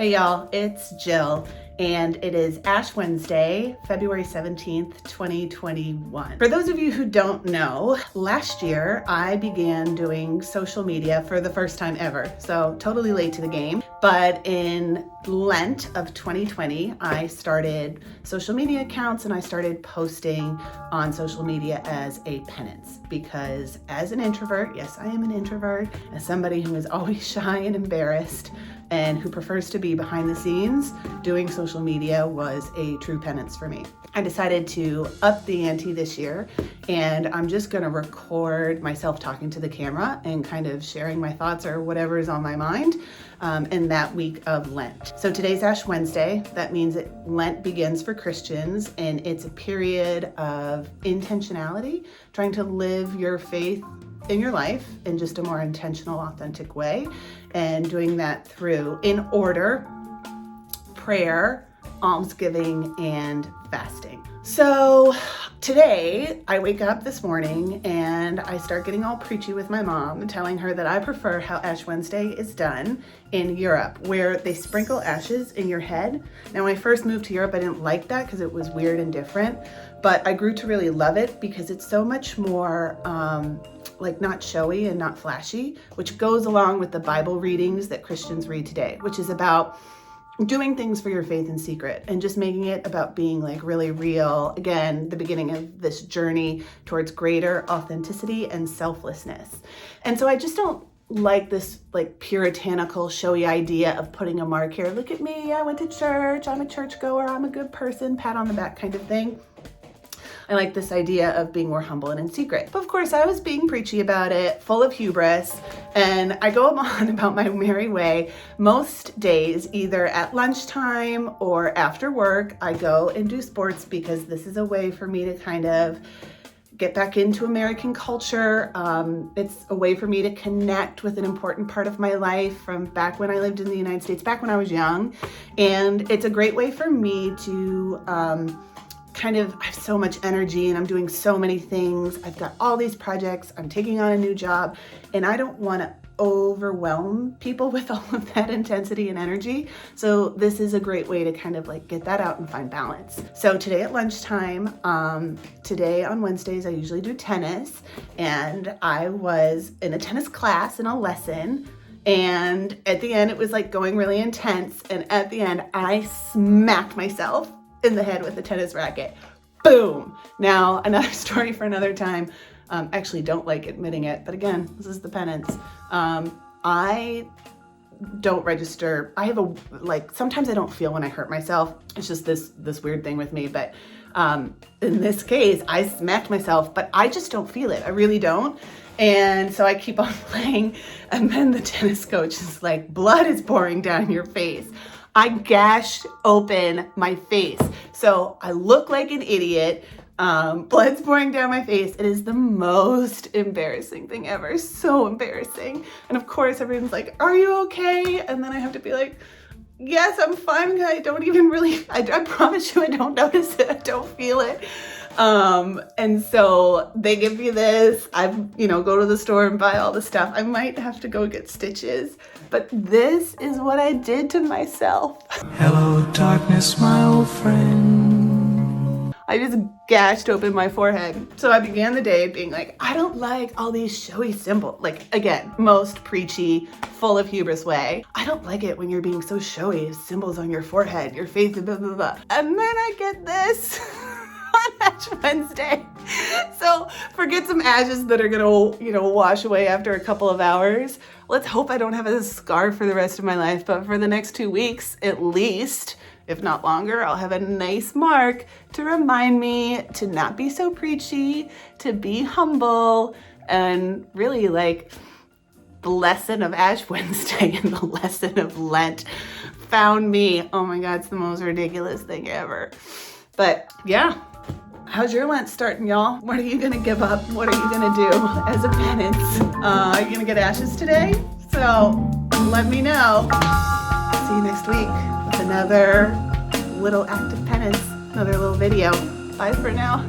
Hey y'all, it's Jill, and it is Ash Wednesday, February 17th, 2021. For those of you who don't know, last year I began doing social media for the first time ever, so totally late to the game. But in Lent of 2020, I started social media accounts and I started posting on social media as a penance, because as an introvert, yes, I am an introvert, as somebody who is always shy and embarrassed, and who prefers to be behind the scenes, doing social media was a true penance for me. I decided to up the ante this year, and I'm just gonna record myself talking to the camera and kind of sharing my thoughts or whatever is on my mind in that week of Lent. So today's Ash Wednesday. That means that Lent begins for Christians, and it's a period of intentionality, trying to live your faith in your life in just a more intentional, authentic way, and doing that through, in order, prayer, almsgiving, and fasting. So today I wake up this morning and I start getting all preachy with my mom, telling her that I prefer how Ash Wednesday is done in Europe, where they sprinkle ashes in your head. Now, when I first moved to Europe, I didn't like that because it was weird and different, but I grew to really love it because it's so much more like not showy and not flashy, which goes along with the Bible readings that Christians read today, which is about doing things for your faith in secret and just making it about being like really real. Again, the beginning of this journey towards greater authenticity and selflessness. And so I just don't like this like puritanical, showy idea of putting a mark here. Look at me, I went to church, I'm a churchgoer, I'm a good person, pat on the back kind of thing. I like this idea of being more humble and in secret. But of course, I was being preachy about it, full of hubris, and I go on about my merry way. Most days, either at lunchtime or after work, I go and do sports because this is a way for me to kind of get back into American culture. It's a way for me to connect with an important part of my life from back when I lived in the United States, back when I was young. And it's a great way for me to I have so much energy and I'm doing so many things. I've got all these projects, I'm taking on a new job, and I don't want to overwhelm people with all of that intensity and energy. So this is a great way to kind of like get that out and find balance. So today at lunchtime, today on Wednesdays, I usually do tennis, and I was in a tennis class in a lesson. And at the end, it was like going really intense. And at the end, I smacked myself in the head with a tennis racket. Boom. Now, another story for another time. Actually don't like admitting it, but again, this is the penance. I don't register. I have sometimes I don't feel when I hurt myself. It's just this weird thing with me, but in this case, I smacked myself, but I just don't feel it. I really don't. And so I keep on playing, and then the tennis coach is like, blood is pouring down your face. I gashed open my face. So I look like an idiot. Blood's pouring down my face. It is the most embarrassing thing ever. So embarrassing. And of course, everyone's like, are you okay? And then I have to be like, yes, I'm fine. I don't even really, I promise you I don't notice it. I don't feel it. And so they give you this, go to the store and buy all the stuff. I might have to go get stitches, but this is what I did to myself. Hello, darkness, my old friend. I just gashed open my forehead. So I began the day being like, I don't like all these showy symbols. Like, again, most preachy, full of hubris way. I don't like it when you're being so showy, symbols on your forehead, your faith, blah, blah, blah. And then I get this on Ash Wednesday. So forget some ashes that are gonna, wash away after a couple of hours. Let's hope I don't have a scar for the rest of my life, but for the next 2 weeks, at least, if not longer, I'll have a nice mark to remind me to not be so preachy, to be humble, and really like the lesson of Ash Wednesday and the lesson of Lent found me. Oh my God, it's the most ridiculous thing ever. But yeah. How's your Lent starting, y'all? What are you gonna give up? What are you gonna do as a penance? Are you gonna get ashes today? So let me know. See you next week with another little act of penance, another little video. Bye for now.